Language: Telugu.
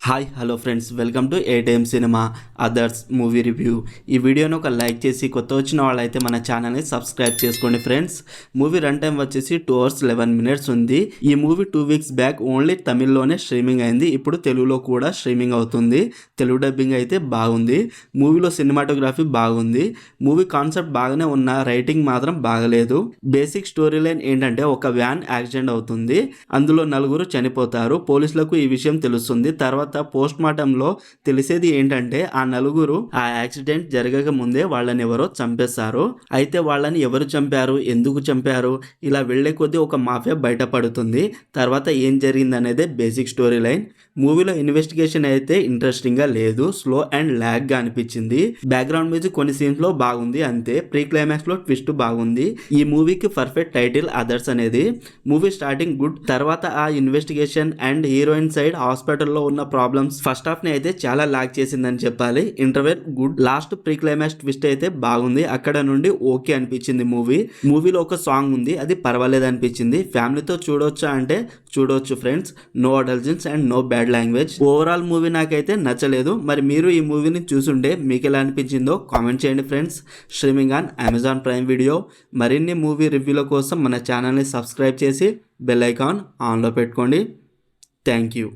Hi hello friends, welcome to A time cinema others movie review. ఈ వీడియోను ఒక లైక్ చేసి కొత్త వచ్చిన వాళ్ళైతే మన ఛానల్ని సబ్స్క్రైబ్ చేసుకోండి ఫ్రెండ్స్. మూవీ రన్ టైం వచ్చేసి 2 hours 11 minutes ఉంది. ఈ మూవీ 2 weeks బ్యాక్ ఓన్లీ తమిళ్లోనే స్ట్రీమింగ్ అయింది. ఇప్పుడు తెలుగులో కూడా స్ట్రీమింగ్ అవుతుంది. తెలుగు డబ్బింగ్ అయితే బాగుంది. మూవీలో సినిమాటోగ్రఫీ బాగుంది. మూవీ కాన్సెప్ట్ బాగానే ఉన్న, రైటింగ్ మాత్రం బాగలేదు. బేసిక్ స్టోరీ లైన్ ఏంటంటే ఒక వ్యాన్ యాక్సిడెంట్ అవుతుంది. అందులో 4 చనిపోతారు. పోలీసులకు ఈ విషయం తెలుస్తుంది. తర్వాత పోస్ట్ మార్టం లో తెలిసేది ఏంటంటే ఆ 4 ఆ యాక్సిడెంట్ జరగక ముందే వాళ్ళని ఎవరో చంపేస్తారు. అయితే వాళ్ళని ఎవరు చంపారు, ఎందుకు చంపారు, ఇలా వెళ్లే కొద్దీ ఒక మాఫియా బయటపడుతుంది. తర్వాత ఏం జరిగింది అనేది బేసిక్ స్టోరీ లైన్. మూవీలో ఇన్వెస్టిగేషన్ అయితే ఇంట్రెస్టింగ్ గా లేదు, స్లో అండ్ లాగ్ గా అనిపించింది. బ్యాక్గ్రౌండ్ మ్యూజిక్ కొన్ని సీన్స్ లో బాగుంది అంతే. ప్రీ క్లైమాక్స్ లో ట్విస్ట్ బాగుంది. ఈ మూవీకి పర్ఫెక్ట్ టైటిల్ అదర్స్ అనేది. మూవీ స్టార్టింగ్ గుడ్, తర్వాత ఆ ఇన్వెస్టిగేషన్ అండ్ హీరోయిన్ సైడ్ హాస్పిటల్లో ఉన్న ప్రాబ్లమ్స్ ఫస్ట్ హాఫ్ ని అయితే చాలా లాగ్ చేసిందని చెప్పాలి. Interval good, last pre climax twist అయితే బాగుంది. అక్కడ నుండి ఓకే అనిపించింది. మూవీలో ఒక సాంగ్ ఉంది, అది పర్వాలేదు అనిపించింది. ఫ్యామిలీతో చూడొచ్చా అంటే చూడొచ్చు friends. No adolescence and no bad language. Overall movie నాకైతే నచ్చలేదు. మరి మీరు ఈ మూవీని చూసుంటే మీకు ఎలా అనిపించిందో కామెంట్ చేయండి friends. Streaming on Amazon prime video. మరిన్ని మూవీ రివ్యూల కోసం మన ఛానల్ని సబ్స్క్రైబ్ చేసి బెల్ ఐకాన్ ఆన్లో పెట్టుకోండి. Thank you.